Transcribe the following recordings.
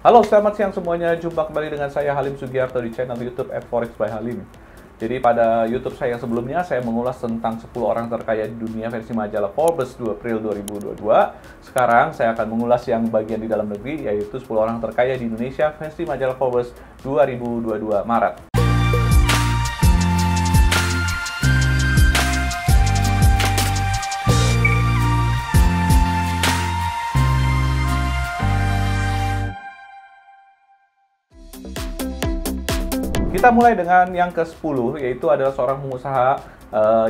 Halo, selamat siang semuanya. Jumpa kembali dengan saya Halim Sugiarto di channel YouTube @Forex by Halim. Jadi pada YouTube saya yang sebelumnya, saya mengulas tentang 10 orang terkaya di dunia versi majalah Forbes 2 April 2022. Sekarang saya akan mengulas yang bagian di dalam negeri, yaitu 10 orang terkaya di Indonesia versi majalah Forbes 2022 Maret. Kita mulai dengan yang ke-10, yaitu adalah seorang pengusaha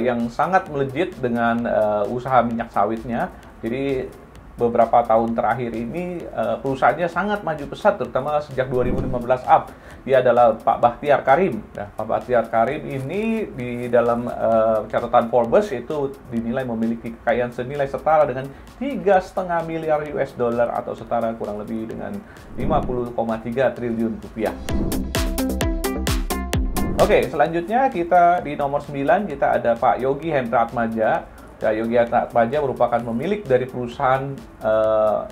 yang sangat melejit dengan usaha minyak sawitnya. Jadi beberapa tahun terakhir ini perusahaannya sangat maju pesat, terutama sejak 2015 up. Dia adalah Pak Bakhtiar Karim. Nah, Pak Bakhtiar Karim ini di dalam catatan Forbes itu dinilai memiliki kekayaan senilai setara dengan 3,5 miliar US dollar atau setara kurang lebih dengan 50,3 triliun rupiah. Oke, selanjutnya kita di nomor 9 kita ada Pak Yogi Hendra Atmaja. Yogi Hendra Atmaja merupakan pemilik dari perusahaan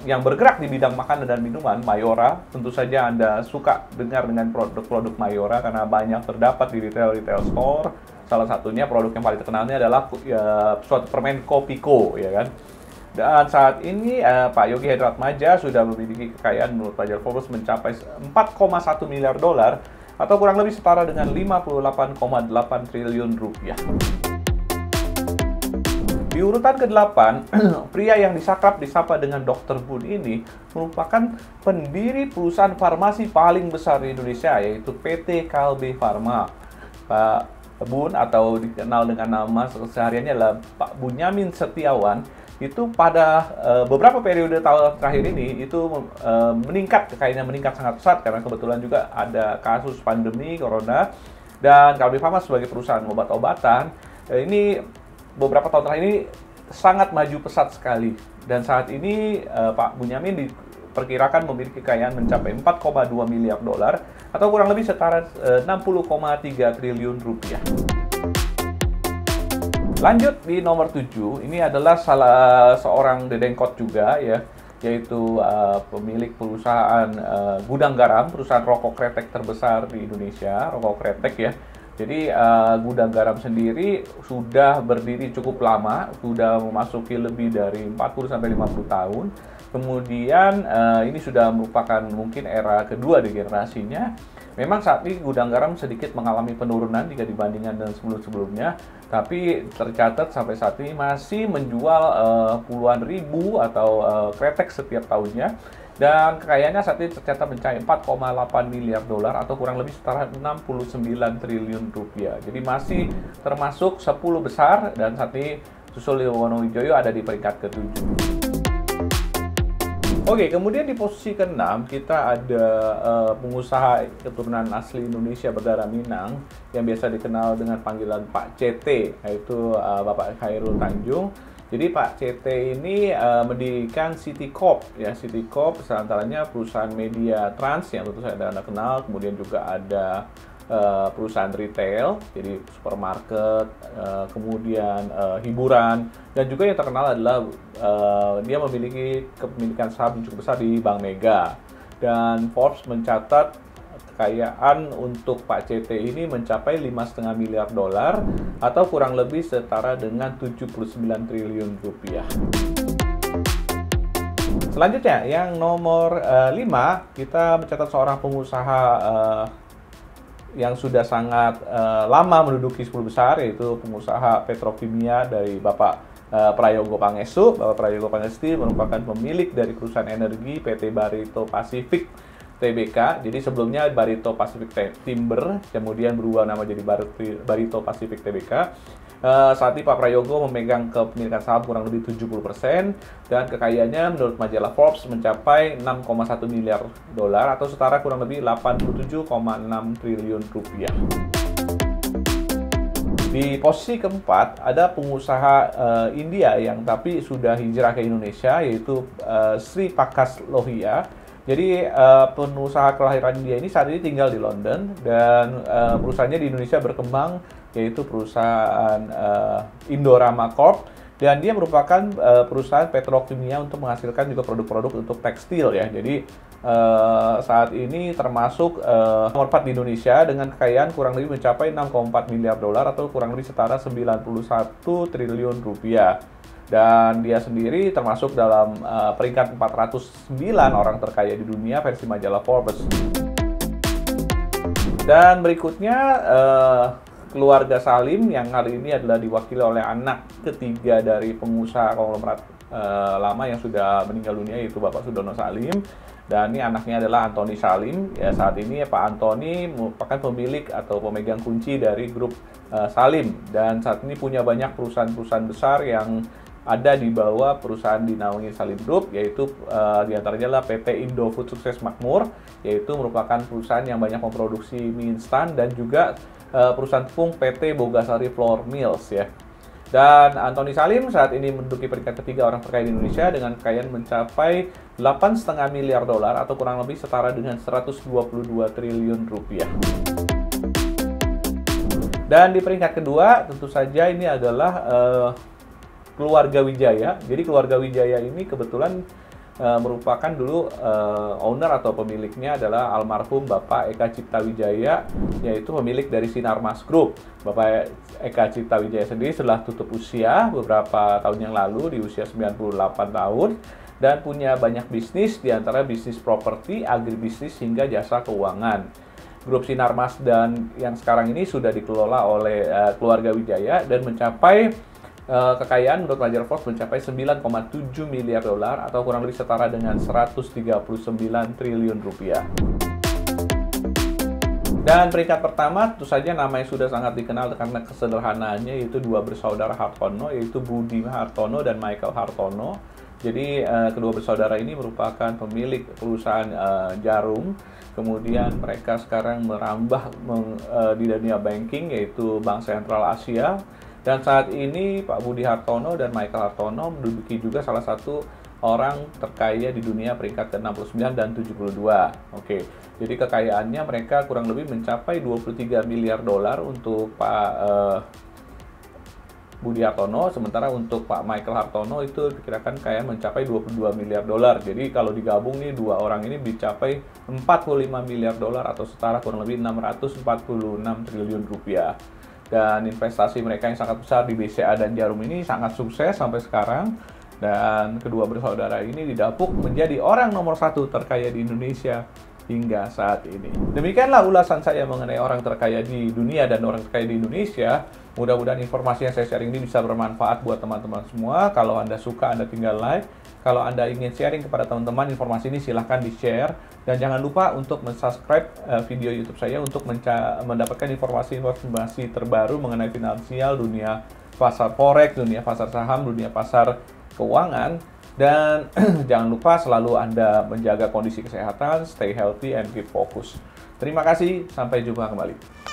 yang bergerak di bidang makanan dan minuman, Mayora. Tentu saja Anda suka dengar dengan produk-produk Mayora karena banyak terdapat di retail store. Salah satunya produk yang paling terkenalnya adalah suatu permen Kopiko, ya kan. Dan saat ini Pak Yogi Hendra Atmaja sudah memiliki kekayaan menurut majalah Forbes mencapai 4,1 miliar dolar atau kurang lebih setara dengan 58,8 triliun rupiah. Di urutan ke-8, pria yang disapa dengan Dr. Bun ini merupakan pendiri perusahaan farmasi paling besar di Indonesia, yaitu PT Kalbe Farma. Pak Bun atau dikenal dengan nama sehariannya adalah Pak Bunyamin Setiawan. Itu pada beberapa periode tahun terakhir ini itu kekayaan meningkat sangat pesat karena kebetulan juga ada kasus pandemi corona, dan Kalbe Farma sebagai perusahaan obat-obatan ini beberapa tahun terakhir ini sangat maju pesat sekali, dan saat ini Pak Bunyamin diperkirakan memiliki kekayaan mencapai 4,2 miliar dolar atau kurang lebih setara 60,3 triliun rupiah. Lanjut di nomor 7, ini adalah salah seorang dedengkot juga ya, yaitu pemilik perusahaan gudang garam, perusahaan rokok kretek terbesar di Indonesia, rokok kretek ya. Jadi gudang garam sendiri sudah berdiri cukup lama, sudah memasuki lebih dari 40-50 tahun. Kemudian ini sudah merupakan mungkin era kedua di generasinya. Memang saat ini gudang garam sedikit mengalami penurunan jika dibandingkan dengan sebelum-sebelumnya, tapi tercatat sampai saat ini masih menjual puluhan ribu atau kretek setiap tahunnya, dan kekayaannya saat ini tercatat mencapai 4,8 miliar dolar atau kurang lebih setara 69 triliun rupiah. Jadi masih termasuk 10 besar, dan saat ini Susilo Wonowijoyo ada di peringkat ke-7. Oke, kemudian di posisi ke-6 kita ada pengusaha keturunan asli Indonesia berdarah Minang yang biasa dikenal dengan panggilan Pak CT, yaitu Bapak Khairul Tanjung. Jadi Pak CT ini mendirikan City Corp, ya. City Corp seantaranya perusahaan media trans yang tentu saja Anda kenal, kemudian juga ada perusahaan retail, jadi supermarket, kemudian hiburan, dan juga yang terkenal adalah dia memiliki kepemilikan saham cukup besar di Bank Mega. Dan Forbes mencatat kekayaan untuk Pak CT ini mencapai 5,5 miliar dolar atau kurang lebih setara dengan 79 triliun rupiah. Selanjutnya, yang nomor 5, kita mencatat seorang pengusaha yang sudah sangat lama menduduki 10 besar, yaitu pengusaha petrokimia dari Bapak Prayogo Pangestu. Bapak Prayogo Pangestu merupakan pemilik dari perusahaan energi PT Barito Pacific Tbk. Jadi sebelumnya Barito Pacific Timber, kemudian berubah nama jadi Barito Pacific Tbk. Saat ini Pak Prayogo memegang kepemilikan saham kurang lebih 70%, dan kekayaannya menurut majalah Forbes mencapai 6,1 miliar dolar atau setara kurang lebih 87,6 triliun rupiah. Di posisi keempat ada pengusaha India yang tapi sudah hijrah ke Indonesia, yaitu Sri Pakas Lohia. Jadi pengusaha kelahiran India ini saat ini tinggal di London, dan perusahaannya di Indonesia berkembang, yaitu perusahaan Indorama Corp, dan dia merupakan perusahaan petrokimia untuk menghasilkan juga produk-produk untuk tekstil ya. Jadi saat ini termasuk nomor 4 di Indonesia dengan kekayaan kurang lebih mencapai 6,4 miliar dolar atau kurang lebih setara 91 triliun rupiah. Dan dia sendiri termasuk dalam peringkat 409 orang terkaya di dunia versi majalah Forbes. Dan berikutnya keluarga Salim yang hari ini adalah diwakili oleh anak ketiga dari pengusaha konglomerat lama yang sudah meninggal dunia, yaitu Bapak Sudono Salim. Dan ini anaknya adalah Antoni Salim. Ya, saat ini Pak Antoni merupakan pemilik atau pemegang kunci dari grup Salim. Dan saat ini punya banyak perusahaan-perusahaan besar yang ada di bawah perusahaan dinaungi Salim Group, yaitu diantaranya adalah PT Indofood Sukses Makmur, yaitu merupakan perusahaan yang banyak memproduksi mie instan, dan juga perusahaan tepung PT Bogasari Flour Mills ya. Dan Antoni Salim saat ini menduduki peringkat ketiga orang terkaya di Indonesia dengan kekayaan mencapai 8,5 miliar dolar atau kurang lebih setara dengan 122 triliun rupiah. Dan di peringkat kedua tentu saja ini adalah keluarga Wijaya. Jadi keluarga Wijaya ini kebetulan merupakan dulu owner atau pemiliknya adalah almarhum Bapak Eka Cipta Wijaya, yaitu pemilik dari Sinarmas Group. Bapak Eka Cipta Wijaya sendiri setelah tutup usia beberapa tahun yang lalu di usia 98 tahun dan punya banyak bisnis, diantara bisnis properti, agribisnis hingga jasa keuangan. Grup Sinarmas dan yang sekarang ini sudah dikelola oleh keluarga Wijaya dan mencapai kekayaan menurut majalah Forbes mencapai 9,7 miliar dolar atau kurang lebih setara dengan 139 triliun rupiah. Dan peringkat pertama tentu saja nama yang sudah sangat dikenal karena kesederhanaannya, yaitu dua bersaudara Hartono, yaitu Budi Hartono dan Michael Hartono. Jadi kedua bersaudara ini merupakan pemilik perusahaan jarum. Kemudian mereka sekarang merambah di dunia banking, yaitu Bank Sentral Asia. Dan saat ini Pak Budi Hartono dan Michael Hartono menduduki juga salah satu orang terkaya di dunia peringkat ke-69 dan 72. Oke, jadi kekayaannya mereka kurang lebih mencapai 23 miliar dolar untuk Pak Budi Hartono, sementara untuk Pak Michael Hartono itu diperkirakan kekayaan mencapai 22 miliar dolar. Jadi kalau digabung nih dua orang ini mencapai 45 miliar dolar atau setara kurang lebih 646 triliun rupiah. Dan investasi mereka yang sangat besar di BCA dan Jarum ini sangat sukses sampai sekarang. Dan kedua bersaudara ini didapuk menjadi orang nomor 1 terkaya di Indonesia hingga saat ini. Demikianlah ulasan saya mengenai orang terkaya di dunia dan orang terkaya di Indonesia. Mudah-mudahan informasi yang saya sharing ini bisa bermanfaat buat teman-teman semua. Kalau Anda suka, Anda tinggal like. Kalau Anda ingin sharing kepada teman-teman informasi ini, silahkan di-share. Dan jangan lupa untuk subscribe video YouTube saya untuk mendapatkan informasi-informasi terbaru mengenai finansial, dunia pasar forex, dunia pasar saham, dunia pasar keuangan. Dan jangan lupa selalu Anda menjaga kondisi kesehatan, stay healthy and keep focus. Terima kasih, sampai jumpa kembali.